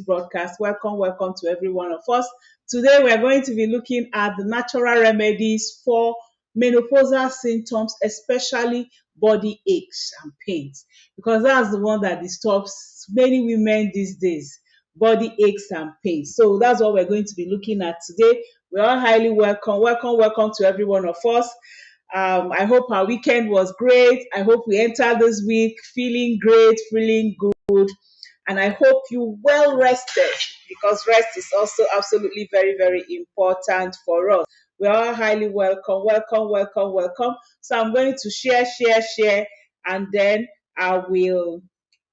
broadcast. Welcome to every one of us. Today we are going to be looking at the natural remedies for menopausal symptoms, especially body aches and pains, because that's the one that disturbs many women these days. Body aches and pains. So that's what we're going to be looking at today. We are highly welcome to every one of us. I hope our weekend was great. I hope we entered this week feeling great, feeling good. And I hope you well rested, because rest is also absolutely very important for us. We are highly welcome. So I'm going to share, and then I will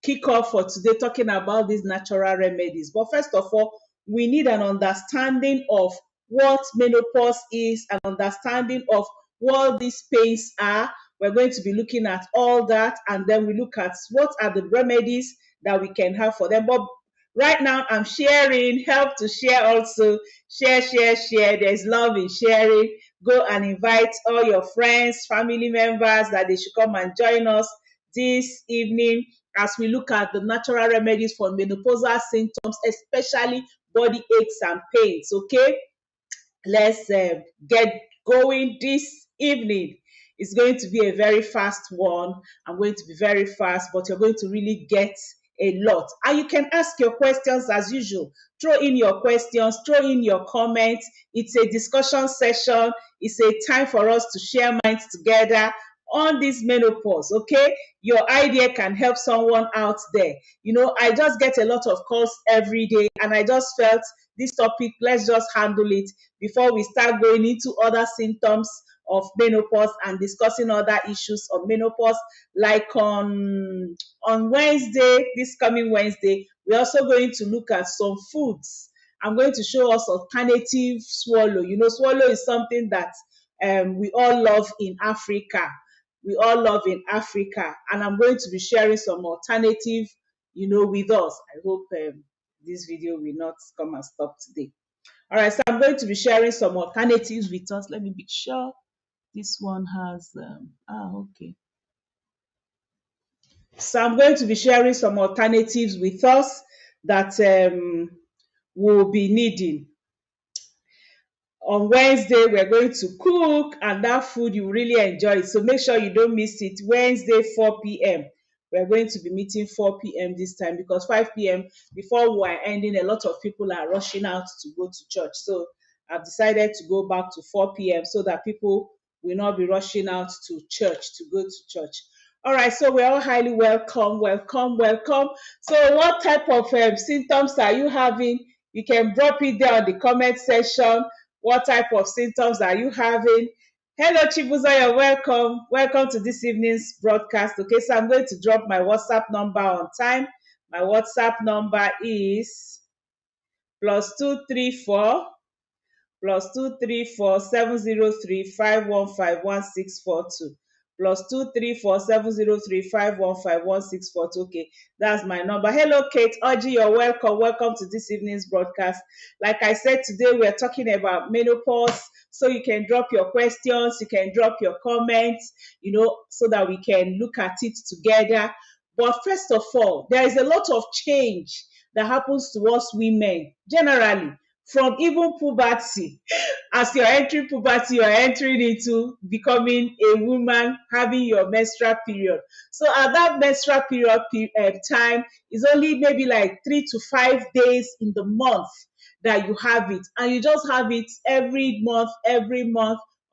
kick off for today talking about these natural remedies. But first of all, we need an understanding of what menopause is, an understanding of what these pains are. We're going to be looking at all that, and then we look at what are the remedies that we can have for them. But right now, I'm sharing, help to share also. Share. There's love in sharing. Go and invite all your friends, family members that they should come and join us this evening as we look at the natural remedies for menopausal symptoms, especially body aches and pains. Okay, let's get going this evening. It's going to be a very fast one. I'm going to be very fast, but you're going to really get a lot. And you can ask your questions as usual. Throw in your questions, throw in your comments. It's a discussion session. It's a time for us to share minds together on this menopause, okay? Your idea can help someone out there. You know, I just get a lot of calls every day, and I just felt this topic, let's just handle it before we start going into other symptoms of menopause and discussing other issues of menopause. Like on Wednesday, this coming Wednesday, we're also going to look at some foods. I'm going to show us alternative swallow. You know, swallow is something that we all love in Africa. And I'm going to be sharing some alternative, with us. I hope this video will not come and stop today. All right, so I'm going to be sharing some alternatives with us. Let me be sure this one has, okay. So I'm going to be sharing some alternatives with us that we'll be needing. On Wednesday, we're going to cook, and that food you really enjoy it. So make sure you don't miss it. Wednesday, 4 p.m. We're going to be meeting 4 p.m. this time, because 5 p.m. before we're ending, a lot of people are rushing out to go to church. So I've decided to go back to 4 p.m. so that people will not be rushing out to church, to go to church. All right, so we're all highly welcome. So what type of symptoms are you having? You can drop it there on the comment section. What type of symptoms are you having? Hello, Chibuza, you're welcome. Welcome to this evening's broadcast. Okay, so I'm going to drop my WhatsApp number on time. My WhatsApp number is +234 +234 703 515 1642. +234 703 515 1642. Okay, that's my number. Hello, Kate Oji, you're welcome. Welcome to this evening's broadcast. Like I said, today we're talking about menopause. So you can drop your questions, you can drop your comments, so that we can look at it together. But first of all, there is a lot of change that happens to us women generally, from even puberty. As you're entering puberty, you're entering into becoming a woman, having your menstrual period. So at that menstrual period time is only maybe like 3 to 5 days in the month that you have it, and you just have it every month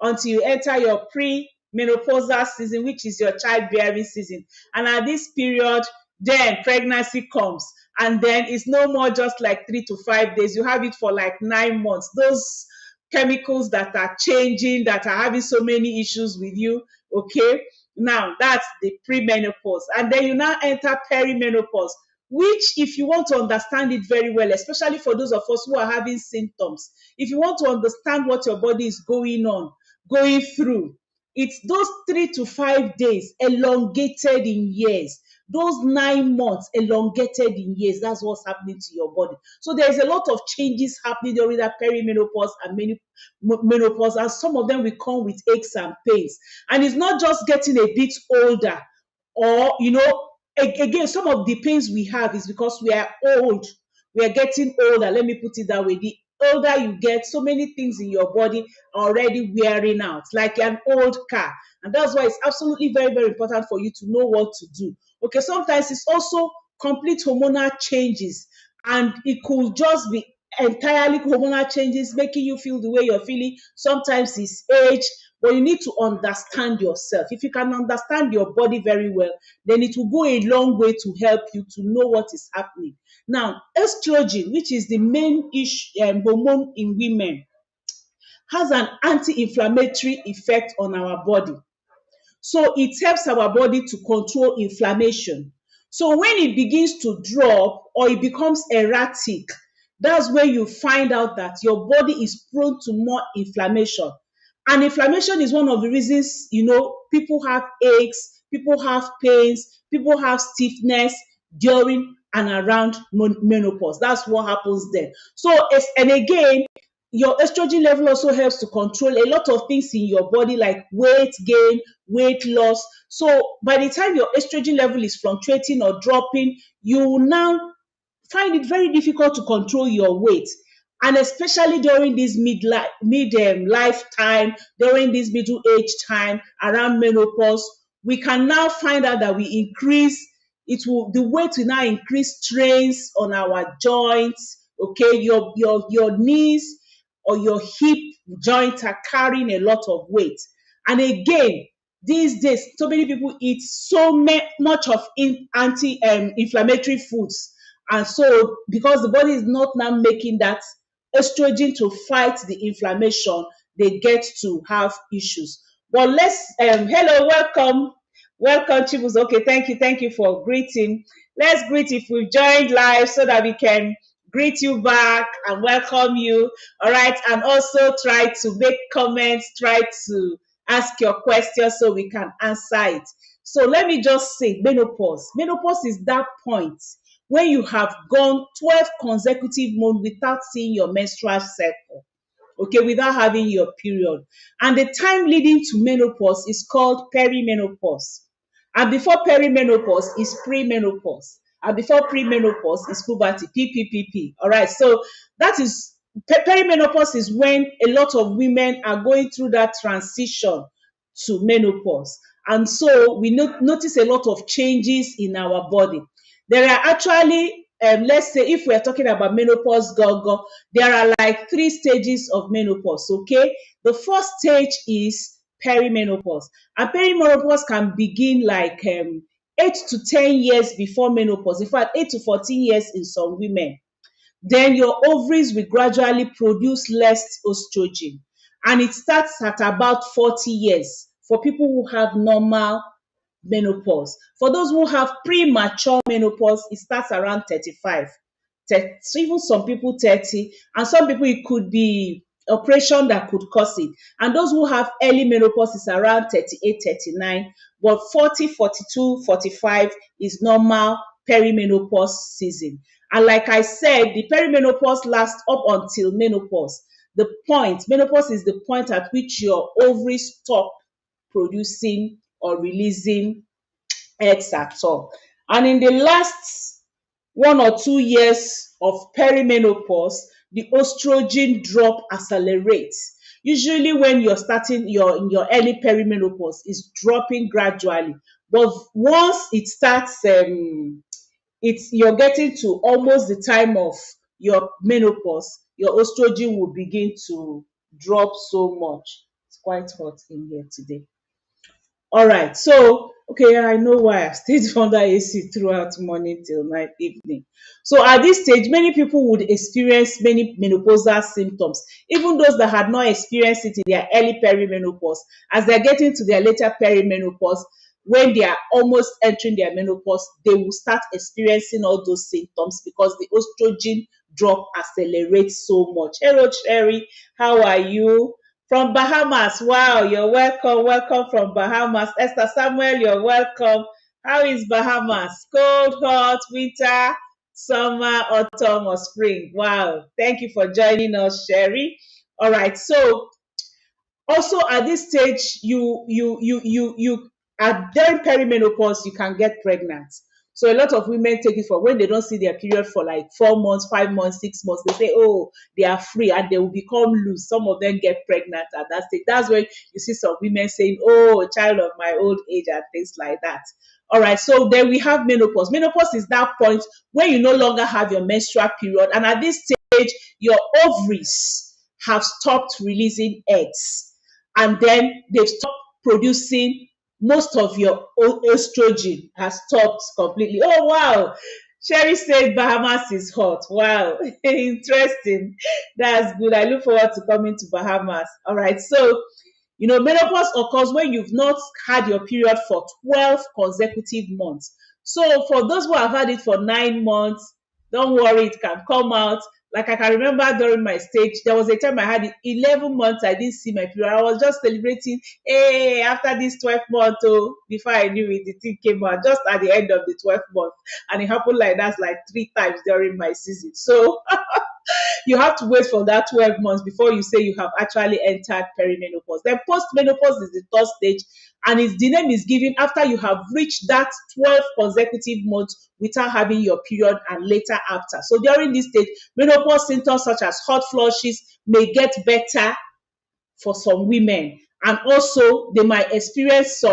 until you enter your pre-menopausal season, which is your childbearing season. And at this period, then pregnancy comes, and then it's no more just like 3 to 5 days. You have it for like 9 months. Those chemicals that are changing, that are having so many issues with you. Okay, now that's the pre-menopause, and then you now enter perimenopause, which, if you want to understand it very well, especially for those of us who are having symptoms, if you want to understand what your body is going through, it's those 3 to 5 days elongated in years. Those 9 months elongated in years. That's what's happening to your body. So there's a lot of changes happening during that perimenopause and menopause, and some of them will come with aches and pains. And it's not just getting a bit older, or again, some of the pains we have is because we are old. we are getting older. Let me put it that way. The older you get, so many things in your body are already wearing out, like an old car. And that's why it's absolutely very, very important for you to know what to do. Okay, sometimes it's also complete hormonal changes, and it could just be entirely hormonal changes making you feel the way you're feeling. Sometimes it's age, but you need to understand yourself. If you can understand your body very well, then it will go a long way to help you to know what is happening. Now, estrogen, which is the main hormone in women, has an anti-inflammatory effect on our body. So it helps our body to control inflammation. So when it begins to drop or it becomes erratic, that's where you find out that your body is prone to more inflammation. And inflammation is one of the reasons, people have aches, people have pains, people have stiffness during and around menopause. That's what happens then. So, and again, your estrogen level also helps to control a lot of things in your body, like weight gain, weight loss. So by the time your estrogen level is fluctuating or dropping, you will now find it very difficult to control your weight. And especially during this lifetime, during this middle age time, around menopause, we can now find out that the weight will now increase strains on our joints. Okay, your knees or your hip joint are carrying a lot of weight. And again, these days, so many people eat much of anti-inflammatory foods. And so, because the body is not now making that estrogen to fight the inflammation, they get to have issues. But hello, welcome, Chibus. Okay, thank you for greeting. Let's greet if we've joined live so that we can greet you back and welcome you. All right, and also try to make comments, try to ask your questions so we can answer it. So let me just say menopause. Menopause is that point when you have gone 12 consecutive months without seeing your menstrual cycle, okay, without having your period. And the time leading to menopause is called peri-menopause. And before peri-menopause is pre-menopause. And before pre-menopause is puberty, PPPP. All right, so that is peri-menopause is when a lot of women are going through that transition to menopause. And so we notice a lot of changes in our body. There are actually, let's say, if we're talking about menopause, there are like 3 stages of menopause, okay? The first stage is perimenopause. And perimenopause can begin like 8 to 10 years before menopause. In fact, 8 to 14 years in some women. Then your ovaries will gradually produce less estrogen. And it starts at about 40 years for people who have normal menopause. For those who have premature menopause, it starts around 35. Even some people 30, and some people it could be operation that could cause it. And those who have early menopause is around 38, 39, but 40, 42, 45 is normal perimenopause season. And like I said, the perimenopause lasts up until menopause. Menopause is the point at which your ovaries stop producing or releasing eggs at all. And in the last 1 or 2 years of perimenopause, the estrogen drop accelerates. Usually when you're starting in your early perimenopause, it's dropping gradually. But once it starts, you're getting to almost the time of your menopause, your estrogen will begin to drop so much. It's quite hot in here today. All right. So, okay, I know why I stayed under AC throughout morning till night, evening. So, at this stage, many people would experience many menopausal symptoms, even those that had not experienced it in their early perimenopause. As they're getting to their later perimenopause, when they are almost entering their menopause, they will start experiencing all those symptoms because the estrogen drop accelerates so much. Hello, Cherry. How are you? From Bahamas. Wow, you're welcome. Welcome from Bahamas. Esther Samuel, you're welcome. How is Bahamas? Cold, hot, winter, summer, autumn, or spring? Wow. Thank you for joining us, Sherry. All right. So also at this stage, you at during perimenopause, you can get pregnant. So a lot of women take it for when they don't see their period for like 4 months, 5 months, 6 months, they say, oh, they are free and they will become loose. Some of them get pregnant at that stage. That's when you see some women saying, oh, a child of my old age and things like that. All right, so then we have menopause. Menopause is that point when you no longer have your menstrual period, and at this stage, your ovaries have stopped releasing eggs, and then they've stopped producing most of your estrogen has stopped completely. Oh wow, Sherry said Bahamas is hot. Wow, interesting. That's good. I look forward to coming to Bahamas. All right, so menopause occurs when you've not had your period for 12 consecutive months. So for those who have had it for 9 months, don't worry, it can come out. Like I can remember during my stage, there was a time I had it 11 months, I didn't see my period. I was just celebrating, hey, after this 12th month, oh, before I knew it, the thing came out just at the end of the 12th month. And it happened like that like 3 times during my season. So you have to wait for that 12 months before you say you have actually entered perimenopause. Then postmenopause is the third stage, and the name is given after you have reached that 12 consecutive months without having your period and later after. So during this stage, menopause symptoms such as hot flushes may get better for some women. And also, they might experience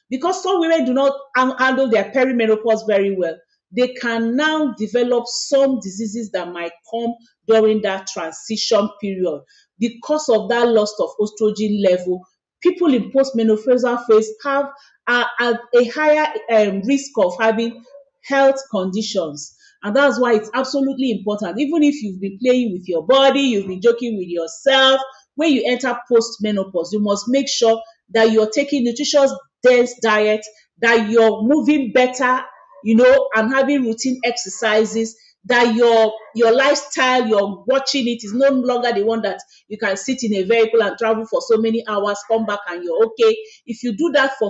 because some women do not handle their perimenopause very well, they can now develop some diseases that might come during that transition period because of that loss of estrogen level. People in postmenopausal phase have a higher risk of having health conditions. And that's why it's absolutely important. Even if you've been playing with your body, you've been joking with yourself, when you enter post-menopause, you must make sure that you're taking nutritious, dense diet, that you're moving better, and having routine exercises, that your lifestyle, you're watching it is no longer the one that you can sit in a vehicle and travel for so many hours, come back and you're okay. If you do that for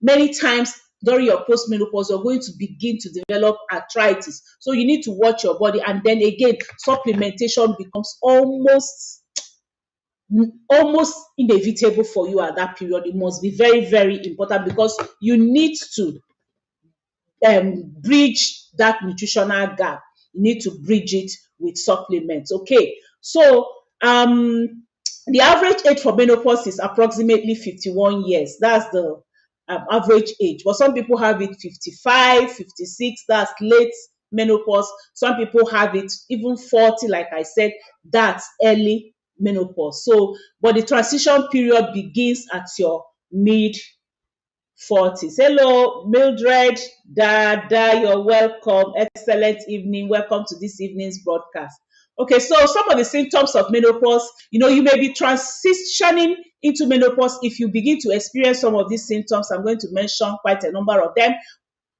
many times during your postmenopause, you're going to begin to develop arthritis. So you need to watch your body. And then again, supplementation becomes almost inevitable for you at that period. It must be very, very important because you need to bridge that nutritional gap. You need to bridge it with supplements. Okay, so the average age for menopause is approximately 51 years. That's the average age. But some people have it 55, 56. That's late menopause. Some people have it even 40, like I said, that's early menopause. So, but the transition period begins at your mid 40s. Hello, Mildred, Dada, you're welcome. Excellent evening. Welcome to this evening's broadcast. Okay, so some of the symptoms of menopause, you may be transitioning into menopause if you begin to experience some of these symptoms. I'm going to mention quite a number of them.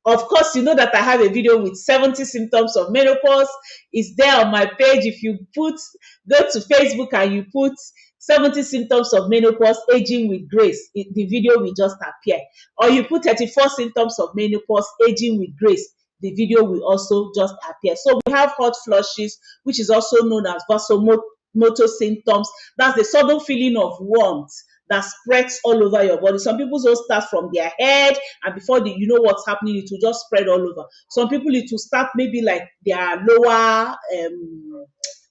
Of course, you know that I have a video with 70 symptoms of menopause. It's there on my page. If you go to Facebook and you put 70 symptoms of menopause, aging with grace, the video will just appear. Or you put 34 symptoms of menopause, aging with grace, the video will also just appear. So we have hot flushes, which is also known as vasomotor symptoms. That's the sudden feeling of warmth that spreads all over your body. Some people just start from their head, and before you know what's happening, it will just spread all over. Some people, it will start maybe like their lower,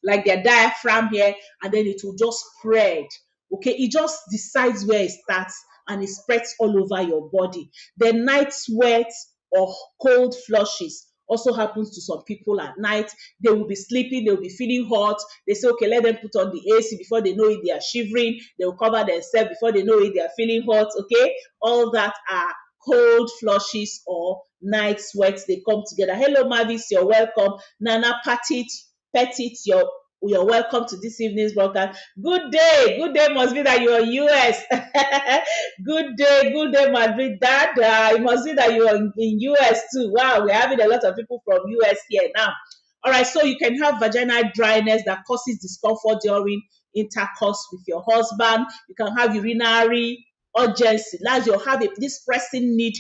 like their diaphragm here, and then it will just spread. Okay, it just decides where it starts and it spreads all over your body. The night sweat or cold flushes also happens to some people at night. They will be sleeping, they will be feeling hot. They say, okay, let them put on the AC. Before they know it, they are shivering. They will cover themselves. Before they know it, they are feeling hot. Okay, all that are cold flushes or night sweats. They come together. Hello, Mavis, you're welcome. Nana Petit, you're welcome to this evening's broadcast. Good day must be that you're US. Good day, Madrid. Dad, it must be that you're in US too. Wow, we're having a lot of people from US here now. All right, so you can have vaginal dryness that causes discomfort during intercourse with your husband. You can have urinary urgency. That's you have this pressing need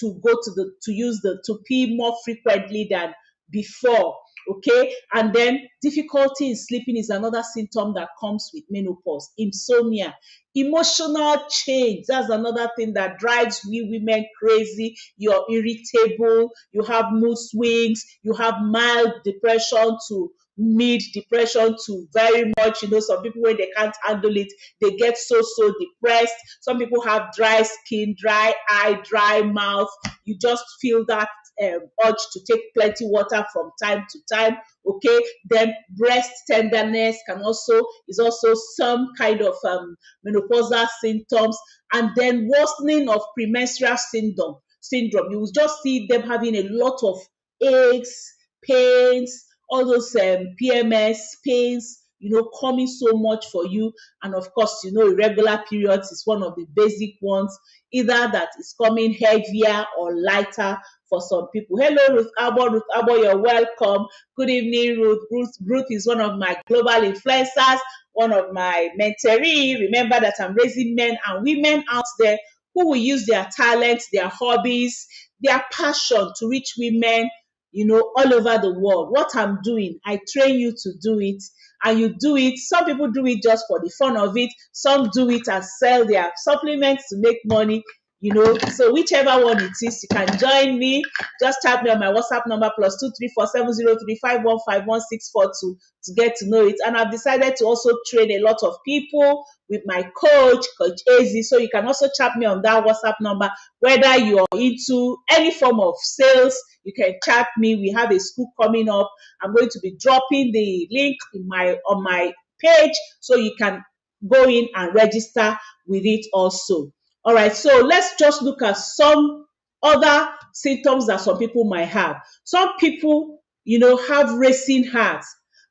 to go to pee more frequently than before. Okay, and then difficulty in sleeping is another symptom that comes with menopause. Insomnia, emotional change, that's another thing that drives we women crazy. You're irritable, you have mood swings, you have mild depression to mid depression to very much. Some people, when they can't handle it, they get so depressed. Some people have dry skin, dry eye, dry mouth. You just feel that urge to take plenty water from time to time. Okay, then breast tenderness is also some kind of menopausal symptoms. And then worsening of premenstrual syndrome. You will just see them having a lot of aches, pains, all those PMS pains, coming so much for you. And of course, irregular periods is one of the basic ones, either that is coming heavier or lighter for some people. Hello, Ruth Abo. Ruth Abo, you're welcome. Good evening, Ruth. Ruth is one of my global influencers, one of my mentoree. Remember that I'm raising men and women out there who will use their talents, their hobbies, their passion to reach women, all over the world. What I'm doing, I train you to do it, and you do it. Some people do it just for the fun of it. Some do it and sell their supplements to make money. So whichever one it is, you can join me. Just tap me on my WhatsApp number +2347035155162 to get to know it. And I've decided to also train a lot of people with my Coach Az. So you can also chat me on that WhatsApp number. Whether you're into any form of sales, you can chat me. We have a school coming up. I'm going to be dropping the link on my page, so you can go in and register with it also. All right, so let's just look at some other symptoms that some people might have. Some people, have racing hearts.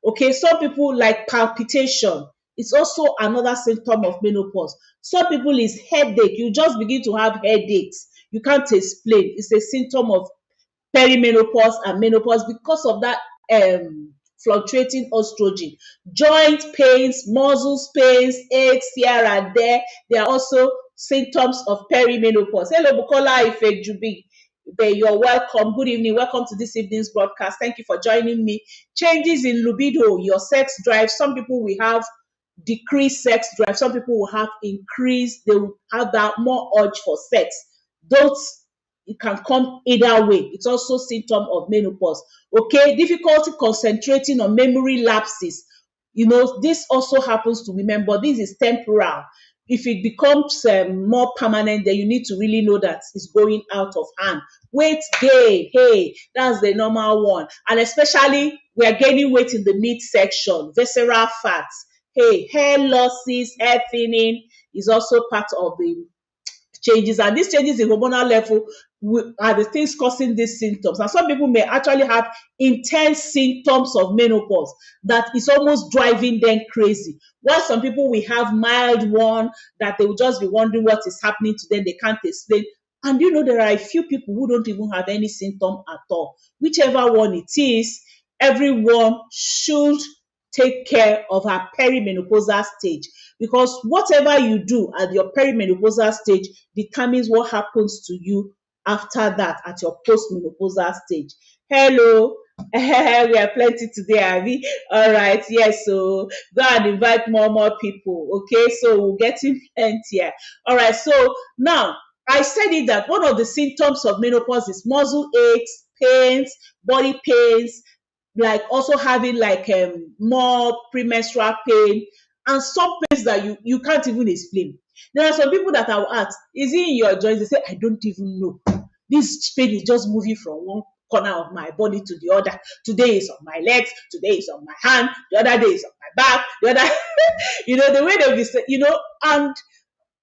Okay, some people like palpitation. It's also another symptom of menopause. Some people is headache. You just begin to have headaches. You can't explain. It's a symptom of perimenopause and menopause because of that fluctuating estrogen. Joint pains, muscles pains, aches here and there, they are also symptoms of perimenopause. Hello, Bukola Ifejubi. You're welcome. Good evening. Welcome to this evening's broadcast. Thank you for joining me. Changes in libido, your sex drive. Some people will have decreased sex drive. Some people will have increased, they will have that more urge for sex. Those, it can come either way. It's also symptom of menopause. Okay, difficulty concentrating on memory lapses. This also happens to women, but this is temporal. If it becomes more permanent, then you need to really know that it's going out of hand. Weight gain, hey, that's the normal one. And especially, we are gaining weight in the midsection, visceral fats. Hey, hair losses, hair thinning is also part of the changes. And these changes in hormonal level are the things causing these symptoms. And some people may actually have intense symptoms of menopause that is almost driving them crazy. While some people will have mild one that they will just be wondering what is happening to them. They can't explain. And there are a few people who don't even have any symptom at all. Whichever one it is, everyone should take care of her perimenopausal stage, because whatever you do at your perimenopausal stage determines what happens to you after that at your postmenopausal stage. Hello. We are plenty today, Abby. All right, yes. So go and invite more people. Okay, so we'll get in plenty here. All right, so now I said it that one of the symptoms of menopause is muscle aches, pains, body pains, like also having like more premenstrual pain, and some pains that you can't even explain. There are some people that I will ask, is it in your joints? They say, I don't even know. This pain is just moving from one corner of my body to the other. Today is on my legs, today is on my hand, the other day is on my back, the other, the way they'll be saying, and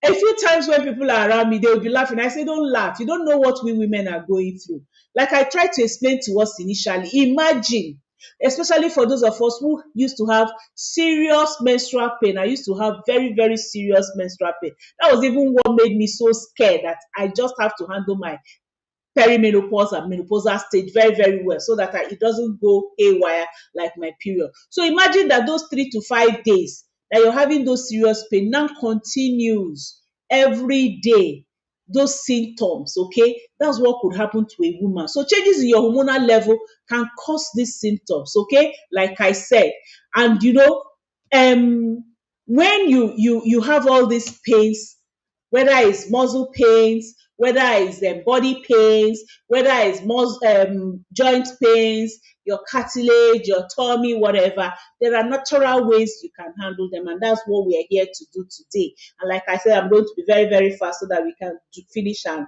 a few times when people are around me, they will be laughing. I say, don't laugh. You don't know what we women are going through. Like I tried to explain to us initially, imagine, especially for those of us who used to have serious menstrual pain. I used to have very, very serious menstrual pain. That was even what made me so scared that I just have to handle my perimenopause and menopausal stage very, very well, so that it doesn't go haywire like my period. So imagine that those 3 to 5 days that you're having those serious pain now continues every day. those symptoms, okay? That's what could happen to a woman. So changes in your hormonal level can cause these symptoms, okay? Like I said, and um, when you have all these pains, whether it's muscle pains, whether it's body pains, whether it's joint pains, your cartilage, your tummy, whatever, there are natural ways you can handle them, and that's what we are here to do today. And like I said, I'm going to be very, very fast so that we can finish and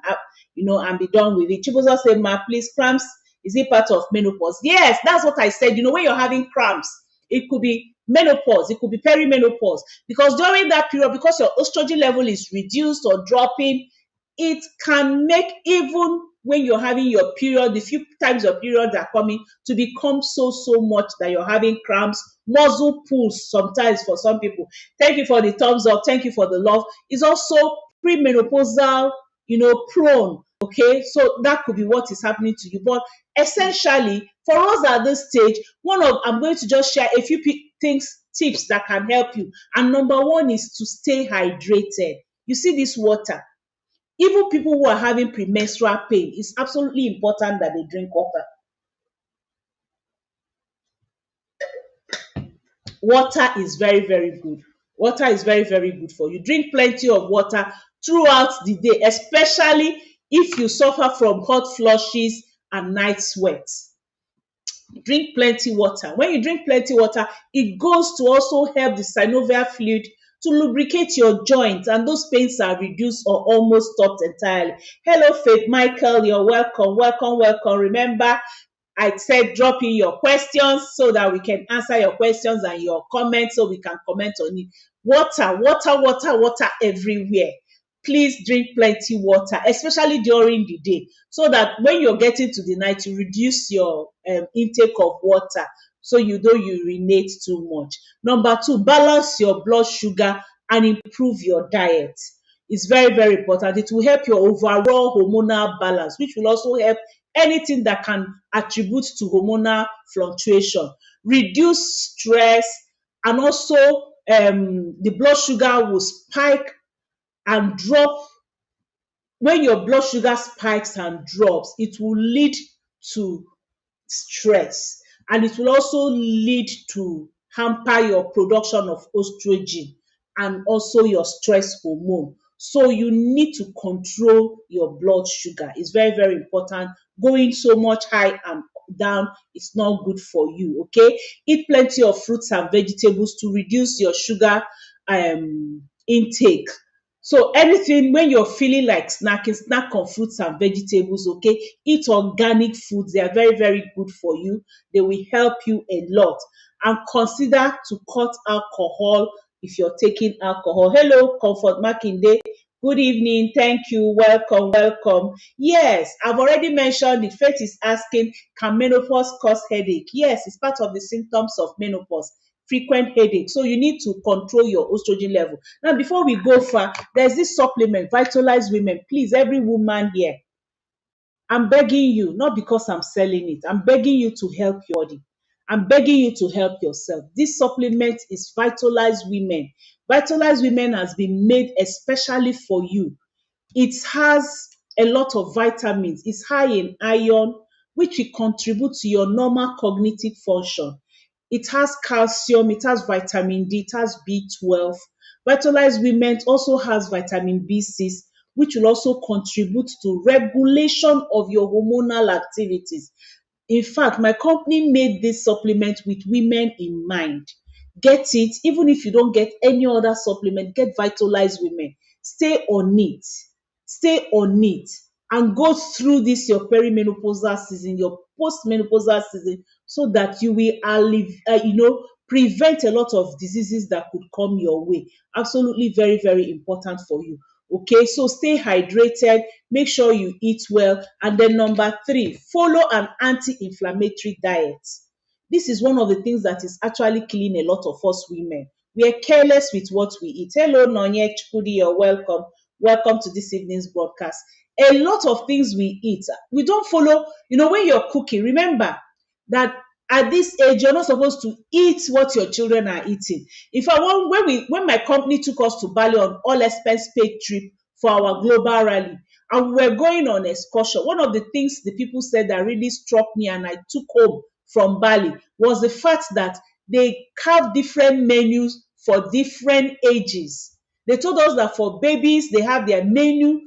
be done with it. Chibuzo said, "Ma, please, cramps, is it part of menopause?" Yes, that's what I said. When you're having cramps, it could be menopause, it could be perimenopause, because during that period, because your estrogen level is reduced or dropping, it can make, even when you're having your period, the few times your periods are coming, to become so much that you're having cramps, muscle pulls sometimes for some people. Thank you for the thumbs up. Thank you for the love. It's also premenopausal, prone. Okay, so that could be what is happening to you. But essentially, for us at this stage, I'm going to just share a few tips that can help you. And number one is to stay hydrated. You see this water. Even people who are having premenstrual pain, it's absolutely important that they drink water. Water is very, very good. Water is very, very good for you. Drink plenty of water throughout the day, especially if you suffer from hot flushes and night sweats. Drink plenty water. When you drink plenty water, it goes to also help the synovial fluid to lubricate your joints, and those pains are reduced or almost stopped entirely. Hello, Faith Michael, you're welcome, welcome, welcome. Remember, I said drop in your questions so that we can answer your questions and your comments, so we can comment on it. Water, water, water, water everywhere. Please drink plenty water, especially during the day, so that when you're getting to the night, you reduce your intake of water so you don't urinate too much. Number two, balance your blood sugar and improve your diet. It's very, very important. It will help your overall hormonal balance, which will also help anything that can attribute to hormonal fluctuation, reduce stress, and also the blood sugar will spike and drop. When your blood sugar spikes and drops, it will lead to stress, and it will also lead to hamper your production of estrogen and also your stress hormone. So you need to control your blood sugar. It's very, very important. Going so much high and down, it's not good for you. Okay, eat plenty of fruits and vegetables to reduce your sugar intake. So anything, when you're feeling like snacking, snack on fruits and vegetables, okay? Eat organic foods. They are very, very good for you. They will help you a lot. And consider to cut alcohol if you're taking alcohol. Hello, Comfort Makinde. Good evening. Thank you. Welcome, welcome. Yes, I've already mentioned it. Faith is asking, can menopause cause headache? Yes, it's part of the symptoms of menopause. Frequent headache. So you need to control your estrogen level. Now, before we go far, there's this supplement, Vitalize Women. Please, every woman here, I'm begging you, not because I'm selling it, I'm begging you to help your body. I'm begging you to help yourself. This supplement is Vitalize Women. Vitalize Women has been made especially for you. It has a lot of vitamins. It's high in iron, which will contribute to your normal cognitive function. It has calcium, it has vitamin D, it has B12. Vitalize Women also has vitamin B6, which will also contribute to regulation of your hormonal activities. In fact, my company made this supplement with women in mind. Get it. Even if you don't get any other supplement, get Vitalize Women. Stay on it. Stay on it. And go through this, your perimenopausal season, your postmenopausal season, so that you will prevent a lot of diseases that could come your way. Absolutely very, very important for you. Okay, so stay hydrated, make sure you eat well. And then number three, follow an anti-inflammatory diet. This is one of the things that is actually killing a lot of us women. We are careless with what we eat. Hello, Nonye Chukudi, you're welcome. Welcome to this evening's broadcast. A lot of things we eat, we don't follow. When you're cooking, remember that at this age, you're not supposed to eat what your children are eating. In fact, when my company took us to Bali on all expense paid trip for our global rally, and we were going on excursion. One of the things the people said that really struck me and I took home from Bali was the fact that they carve different menus for different ages. They told us that for babies, they have their menu.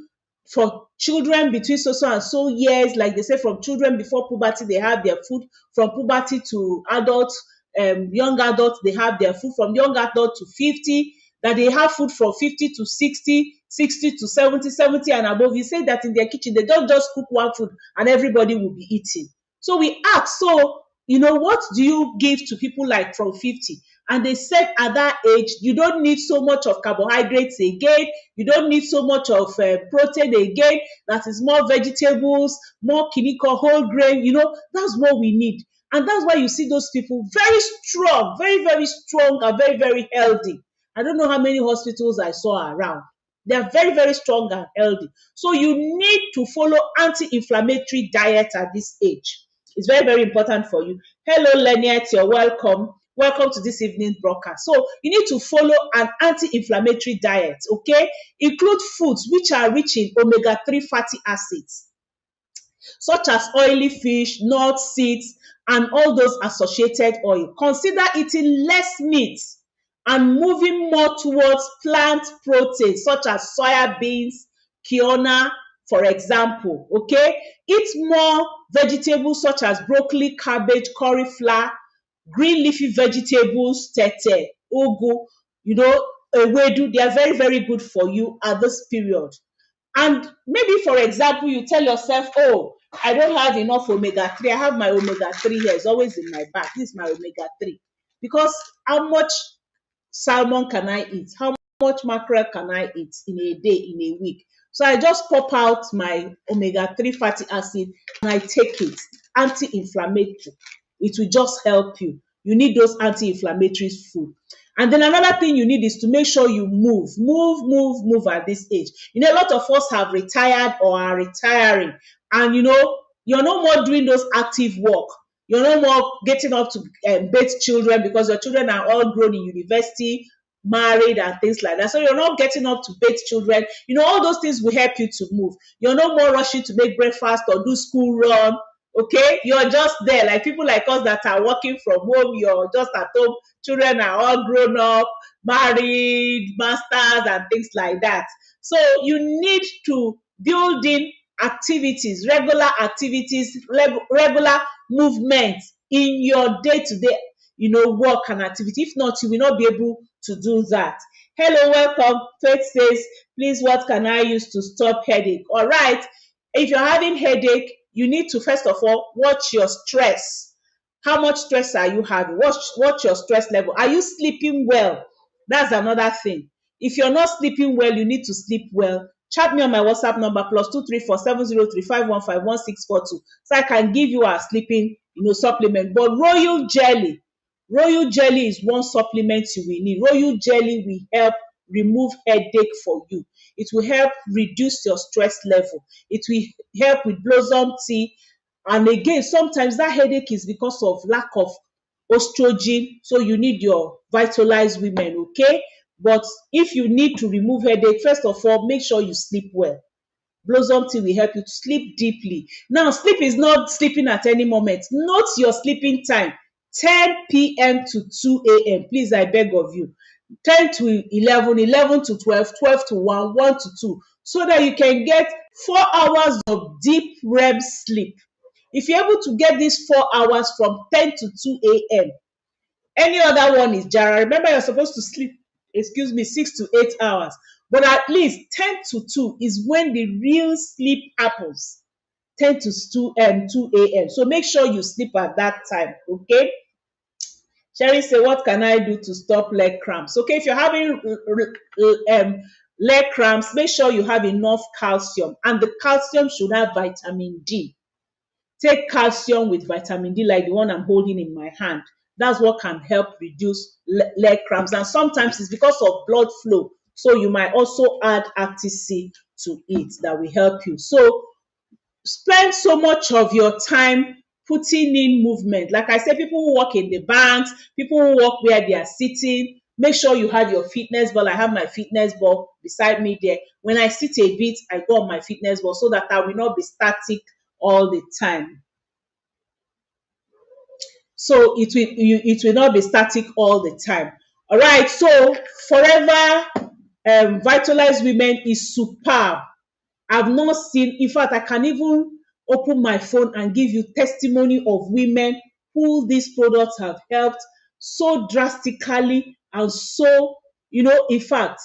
For children between so and so years, like they say, from children before puberty, they have their food. From puberty to adults, young adults, they have their food. From young adult to 50, that they have food from 50 to 60, 60 to 70, 70 and above. You say that in their kitchen, they don't just cook one food and everybody will be eating. So we asked, so, what do you give to people like from 50? And they said at that age, you don't need so much of carbohydrates again. You don't need so much of protein again. That is more vegetables, more kiniko, whole grain. That's what we need. And that's why you see those people very strong, very, very strong and very, very healthy. I don't know how many hospitals I saw around. They are very, very strong and healthy. So you need to follow anti-inflammatory diet at this age. It's very, very important for you. Hello, Lynette, you're welcome. Welcome to this evening broadcast. So you need to follow an anti-inflammatory diet, okay? Include foods which are rich in omega-3 fatty acids, such as oily fish, nuts, seeds, and all those associated oil. Consider eating less meat and moving more towards plant proteins, such as soya beans, quinoa, for example, okay? Eat more vegetables such as broccoli, cabbage, cauliflower, green leafy vegetables, tete, ugu, ewedu. They are very, very good for you at this period. And maybe, for example, you tell yourself, oh, I don't have enough omega-3. I have my omega-3 here. It's always in my bag. This is my omega-3. Because how much salmon can I eat? How much mackerel can I eat in a day, in a week? So I just pop out my omega-3 fatty acid and I take it. Anti-inflammatory. It will just help you. You need those anti-inflammatory food. And then another thing you need is to make sure you move at this age. A lot of us have retired or are retiring, and you're no more doing those active work. You're no more getting up to bathe children because your children are all grown in university, married, and things like that. So you're not getting up to bathe children. All those things will help you to move. You're no more rushing to make breakfast or do school run. Okay, you're just there, like people like us that are working from home. You're just at home. Children are all grown up, married, masters, and things like that. So you need to build in activities, regular activities, regular movement in your day-to-day, work and activity. If not, you will not be able to do that. Hello, welcome. Faith says, please, what can I use to stop headache? All right. If you're having headache, you need to, first of all, watch your stress. How much stress are you having? Watch your stress level. Are you sleeping well? That's another thing. If you're not sleeping well, you need to sleep well. Chat me on my WhatsApp number +2347035151642 so I can give you a sleeping, supplement. But royal jelly is one supplement you will need. Royal jelly will help remove headache for you. It will help reduce your stress level. It will help with blossom tea. And again, sometimes that headache is because of lack of estrogen. So you need your vitalized women, okay? But if you need to remove headache, first of all, make sure you sleep well. Blossom tea will help you to sleep deeply. Now, sleep is not sleeping at any moment. Note your sleeping time, 10 p.m. to 2 a.m. Please, I beg of you. 10 to 11, 11 to 12, 12 to 1, 1 to 2, so that you can get 4 hours of deep REM sleep. If you're able to get these 4 hours from 10 to 2 a.m., any other one is Jara. Remember, you're supposed to sleep, 6 to 8 hours. But at least 10 to 2 is when the real sleep happens. 10 to 2 a.m. So make sure you sleep at that time, okay? Sherry say, what can I do to stop leg cramps? Okay, if you're having leg cramps, make sure you have enough calcium. And the calcium should have vitamin D. Take calcium with vitamin D like the one I'm holding in my hand. That's what can help reduce leg cramps. And sometimes it's because of blood flow. So you might also add Acti-C to it that will help you. So spend so much of your time putting in movement. Like I said, people who work in the banks, people who work where they are sitting, Make sure you have your fitness ball. I have my fitness ball beside me there. When I sit a bit, I go on my fitness ball so that I will not be static all the time. So it will not be static all the time. All right. So forever vitalized women is superb. I've not seen, in fact, I can even open my phone and give you testimony of women who these products have helped so drastically and so, in fact,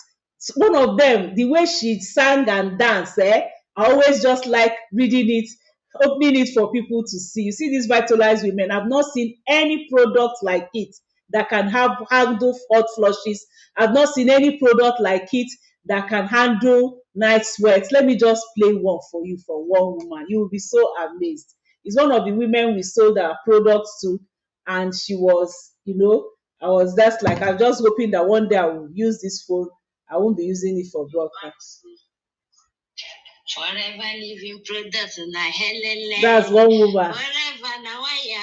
one of them, the way she sang and danced, I always just like reading it, opening it for people to see. You see, these vitalized women, I've not seen any product like it that can handle hot flushes. I've not seen any product like it that can handle night sweats. Let me just play one for you from one woman. You will be so amazed. It's one of the women we sold our products to, and she was, I was just like, I'm just hoping that one day I will use this phone. I won't be using it for broadcast. Forever living product na helele. That's one woman. Forever na waya.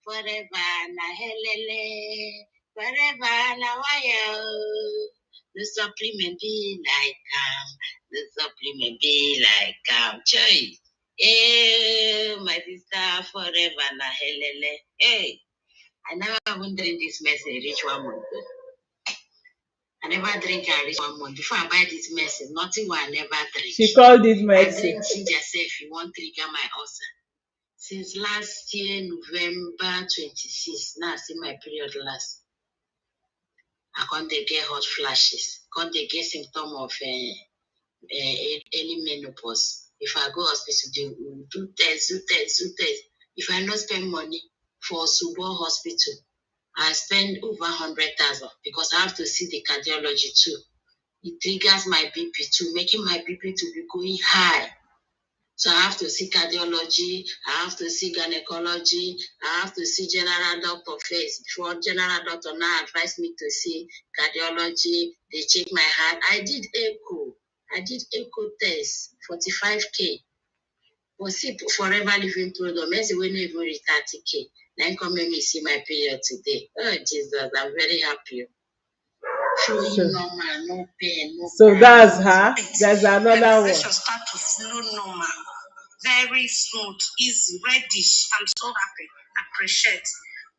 Forever na helele. Forever na waya. The supplement be like the supplement be like choice. Hey, my sister, forever na helele. Hey, I never even drink this message reach 1 month. I never drink and reach 1 month. Before I buy this medicine, nothing will I never drink. She called it medicine. I drink ginger if you want to trigger my ulcer. Since last year, November 26th, now I see my period last. I can't get hot flashes. Can't get symptom of early menopause. If I go hospital, they will do tests. If I not spend money for Subo hospital, I spend over 100,000 because I have to see the cardiology too. It triggers my BP too, making my BP to be going high. So I have to see cardiology, I have to see gynecology, I have to see general doctor first. Before general doctor now advise me to see cardiology, they check my heart. I did echo test, 45K. But see, forever living product, maybe we not even reach 30K. Then come and me see my period today. Oh Jesus, I'm very happy. Flowing normal, no pain, no so pain. That's her. There's another one. Start to flow normal, very smooth, easy, reddish. I'm so happy. I appreciate.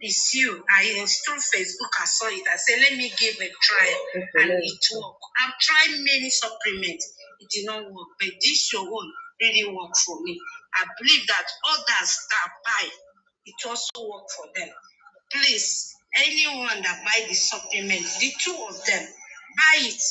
It's you. I installed Facebook. I saw it. I said, let me give a try, and it worked. I've tried many supplements. It did not work, but this your own really worked for me. I believe that others that buy, it also worked for them. Please, anyone that buy the supplement, the two of them, buy it.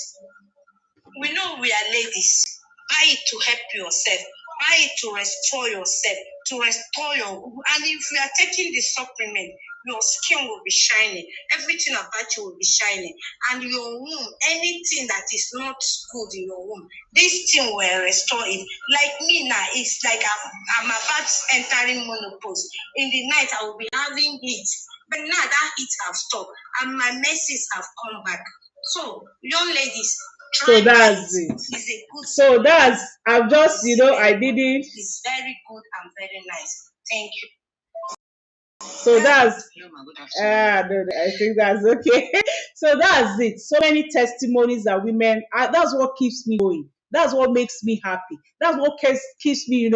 We know we are ladies. Buy it to help yourself. Buy it to restore yourself, to restore your. And if you are taking the supplement, your skin will be shining. Everything about you will be shining. And your womb, anything that is not good in your womb, this thing will restore it. Like me now, it's like I'm about entering menopause. In the night, I will be having heat. But now that heat have stopped, and my menses have come back. So, young ladies, so that's it. So that's, I've just, I did it. It's very good and very nice. Thank you. So that's, no, I think that's okay. So that's it. So many testimonies that women, that's what keeps me going. That's what makes me happy. That's what keeps me,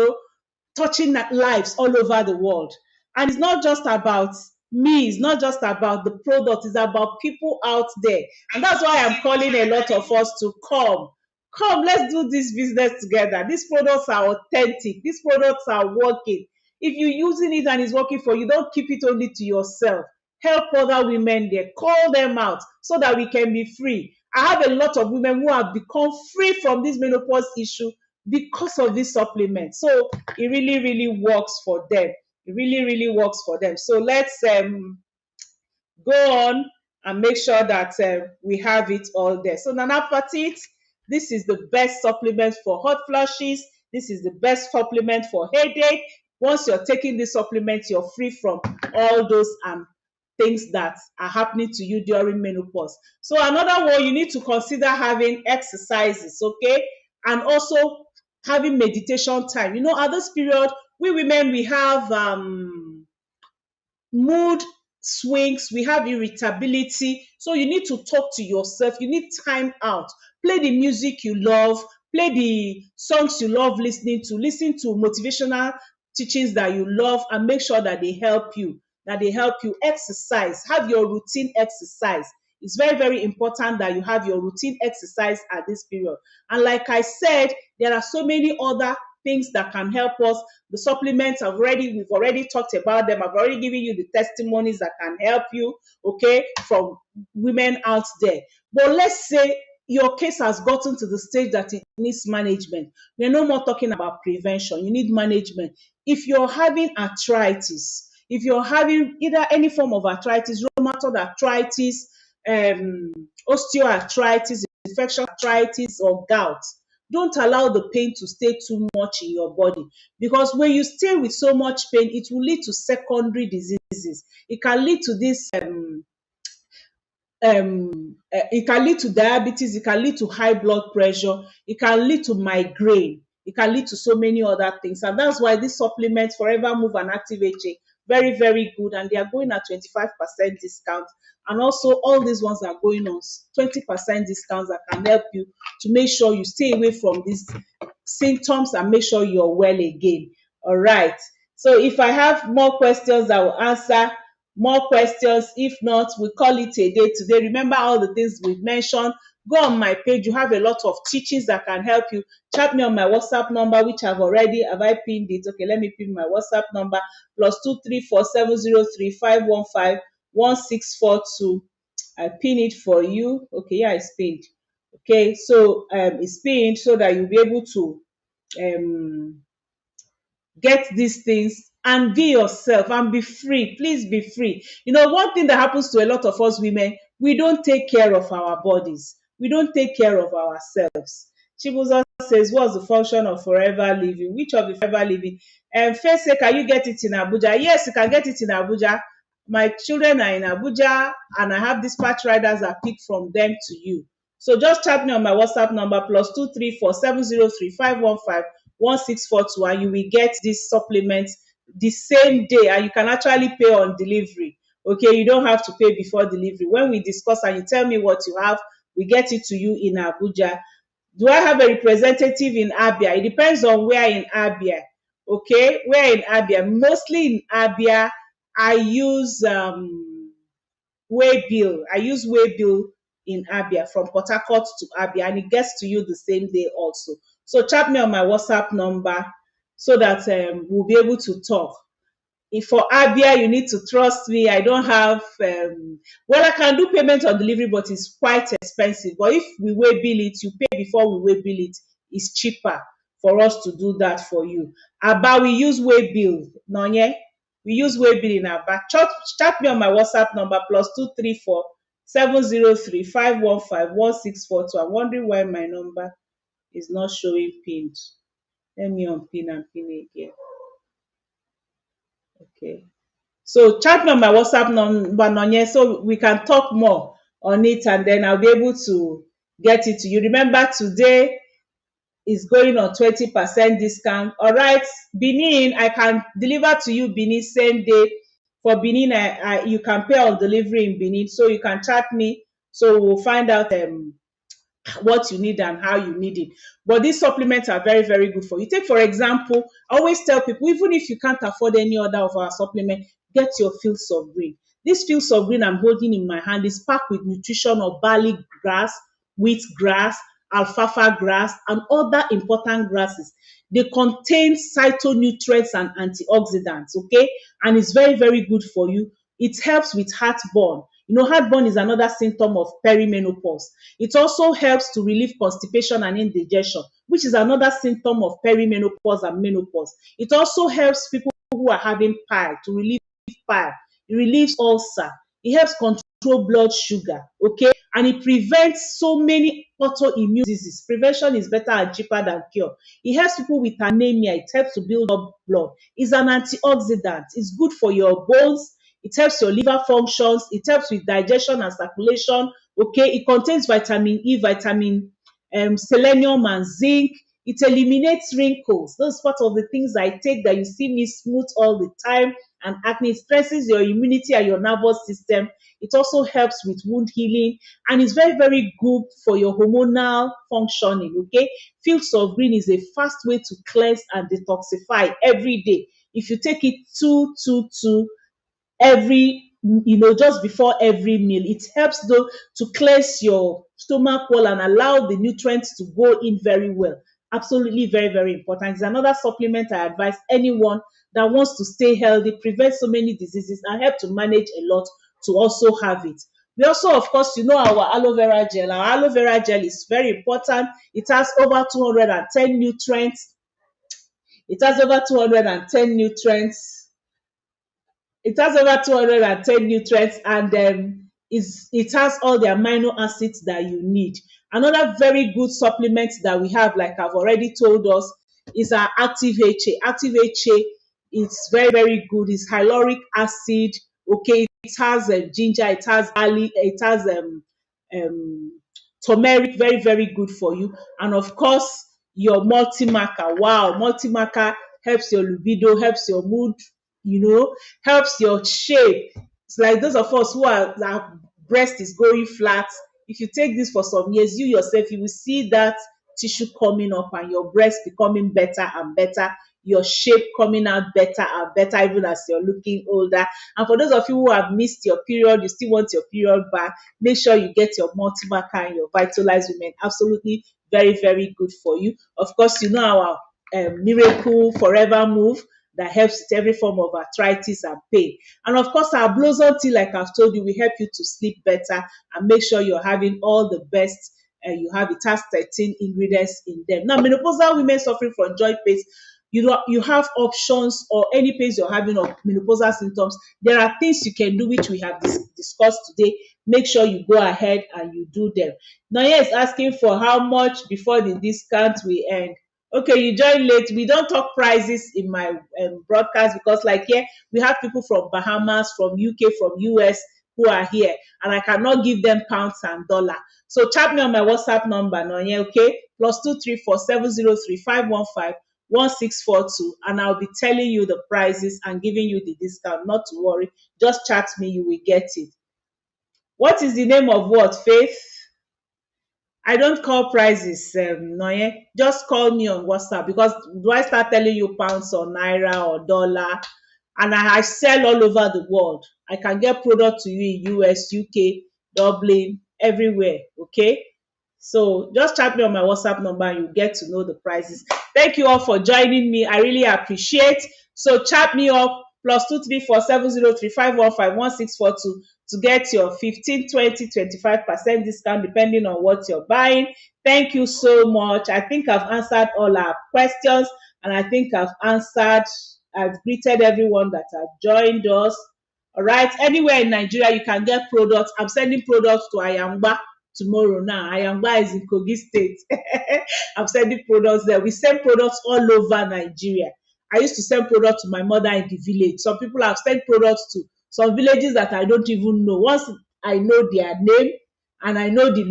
touching lives all over the world. And it's not just about me, it's not just about the product, it's about people out there. And that's why I'm calling a lot of us to come. Come, let's do this business together. These products are authentic, these products are working. If you're using it and it's working for you, don't keep it only to yourself. Help other women there, call them out so that we can be free. I have a lot of women who have become free from this menopause issue because of this supplement. So it really, really works for them. It really, really works for them. So let's go on and make sure that we have it all there. So Nana Patit, this is the best supplement for hot flushes. This is the best supplement for headache. Once you're taking this supplement, you're free from all those things that are happening to you during menopause. So another one, you need to consider having exercises, okay? And also having meditation time. At this period, we women, we have mood swings, we have irritability. So you need to talk to yourself. You need time out. Play the music you love, play the songs you love listening to, listen to motivational teachings that you love, and make sure that they help you, exercise, have your routine exercise. It's very, very important that you have your routine exercise at this period. And like I said, there are so many other things that can help us. The supplements we've already talked about them. I've already given you the testimonies that can help you, okay, from women out there. But let's say your case has gotten to the stage that it needs management. We're no more talking about prevention. You need management. If you're having arthritis, if you're having either any form of arthritis, rheumatoid arthritis, osteoarthritis, infection arthritis, or gout, don't allow the pain to stay too much in your body, because when you stay with so much pain, it will lead to secondary diseases. It can lead to this it can lead to diabetes, it can lead to high blood pressure, it can lead to migraine, it can lead to so many other things. And that's why these supplements, Forever Move and Active Aging, very, very good. And they are going at 25% discount. And also, all these ones are going on 20% discounts that can help you to make sure you stay away from these symptoms and make sure you're well again. All right. So if I have more questions, I will answer more questions. If not, we call it a day today. Remember all the things we've mentioned. Go on my page. You have a lot of teachings that can help you. Chat me on my WhatsApp number, which have I pinned it? Okay, let me pin my WhatsApp number: +2347035151642. I pin it for you. Okay, yeah, it's pinned. Okay, so it's pinned so that you'll be able to um get these things and be yourself and be free. Please be free. One thing that happens to a lot of us women, we don't take care of our bodies. We don't take care of ourselves. Chibuzo says, what's the function of forever living? Which of the forever living? And first say, can you get it in Abuja? Yes, you can get it in Abuja. My children are in Abuja, and I have dispatch riders that pick from them to you. So just chat me on my WhatsApp number: +2347035151642, and you will get these supplements the same day, and you can actually pay on delivery. Okay, you don't have to pay before delivery. When we discuss and you tell me what you have, we get it to you in Abuja. Do I have a representative in Abia? It depends on where in Abia. Okay, where in Abia? Mostly in Abia, I use Waybill. I use Waybill in Abia, from Port Harcourt to Abia, and it gets to you the same day also. So chat me on my WhatsApp number so that we'll be able to talk. If for Abia, you need to trust me. I don't have, I can do payment on delivery, but it's quite expensive. But if we Waybill it, you pay before we Waybill it. It's cheaper for us to do that for you. Aba, we use Waybill. No, yeah? We use Waybill in Aba. Chat me on my WhatsApp number: +2347035151642. I'm wondering why my number is not showing pinned. Let me unpin and pin again. Okay. So chat me on my WhatsApp number, Nonye, so we can talk more on it, and then I'll be able to get it to you. Remember, today is going on 20% discount. All right, Benin, I can deliver to you Benin same day. For Benin, you can pay on delivery in Benin, so you can chat me. So we'll find out what you need and how you need it. But these supplements are very, very good for you. Take, for example, I always tell people, even if you can't afford any other of our supplement, get your Fields of Green. This Fields of Green I'm holding in my hand is packed with nutrition of barley grass, wheat grass, alfalfa grass, and other important grasses. They contain phytonutrients and antioxidants, okay? And it's very, very good for you. It helps with heartburn. Heartburn is another symptom of peri-menopause. It also helps to relieve constipation and indigestion, which is another symptom of peri-menopause and menopause. It also helps people who are having pile to relieve pile. It relieves ulcer. It helps control blood sugar, okay? And it prevents so many autoimmune diseases. Prevention is better and cheaper than cure. It helps people with anemia. It helps to build up blood. It's an antioxidant. It's good for your bones. It helps your liver functions. It helps with digestion and circulation. Okay, it contains vitamin E, vitamin selenium, and zinc. It eliminates wrinkles. Those part of the things I take that you see me smooth all the time, and acne. It strengthens your immunity and your nervous system. It also helps with wound healing, and it's very, very good for your hormonal functioning. Okay, Fields of Green is a fast way to cleanse and detoxify every day. If you take it two every, just before every meal, it helps though to cleanse your stomach wall and allow the nutrients to go in very well. Absolutely very, very important. It's another supplement I advise anyone that wants to stay healthy, prevent so many diseases, and help to manage a lot, to also have it. We also, of course, our aloe vera gel. Our aloe vera gel is very important. It has over 210 nutrients. It has over 210 nutrients. It has over 210 nutrients, and it has all the amino acids that you need. Another very good supplement that we have, like I've already told us, is our Active HA. Active HA is very, very good. It's hyaluronic acid. Okay, it has ginger, it has garlic, it has um, turmeric. Very, very good for you. And of course, your multi-marker. Wow, multi-marker helps your libido, helps your mood, helps your shape. It's like those of us who our breast is going flat. If you take this for some years, you yourself, you will see that tissue coming up and your breast becoming better and better, your shape coming out better and better, even as you're looking older. And for those of you who have missed your period, you still want your period back, make sure you get your multi-marker and your vitalized women. Absolutely very, very good for you. Of course, our miracle forever move that helps with every form of arthritis and pain. And of course, our blossom tea, like I've told you, will help you to sleep better and make sure you're having all the best. It has 13 ingredients in them. Now, menopausal women suffering from joint pains, you have options, or any pains you're having of menopausal symptoms. There are things you can do which we have discussed today. Make sure you go ahead and you do them. Now, here is asking for how much before the discount will end. Okay, you join late. We don't talk prices in my broadcast, because like here we have people from Bahamas, from UK, from US who are here, and I cannot give them pounds and dollar. So chat me on my WhatsApp number, Nonye, okay? +234 703 515 1642, and I'll be telling you the prices and giving you the discount. Not to worry, just chat me, you will get it. What is the name of what, Faith? I don't call prices, Noye. Just call me on WhatsApp, because do I start telling you pounds or naira or dollar? And I sell all over the world. I can get product to you in US, UK, Dublin, everywhere. Okay. So just chat me on my WhatsApp number and you get to know the prices. Thank you all for joining me. I really appreciate. So chat me up +234 703 515 1642 to get your 15, 20, 25% discount depending on what you're buying. Thank you so much. I think I've answered all our questions, and I think I've greeted everyone that have joined us. All right. Anywhere in Nigeria, you can get products. I'm sending products to Ayangba tomorrow now. Ayangba is in Kogi State. I'm sending products there. We send products all over Nigeria. I used to send products to my mother in the village. Some people have sent products to some villages that I don't even know. Once I know their name and I know the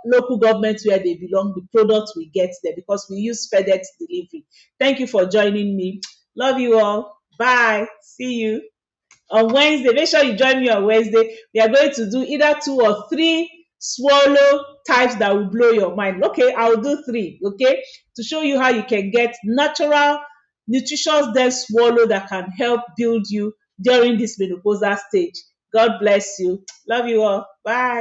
local government where they belong, the products we get there, because we use FedEx delivery. Thank you for joining me. Love you all. Bye. See you on Wednesday. Make sure you join me on Wednesday. We are going to do either 2 or 3 swallow types that will blow your mind. Okay, I'll do 3, okay, to show you how you can get natural, nutritious, dense swallow that can help build you during this menopausal stage. God bless you. Love you all. Bye.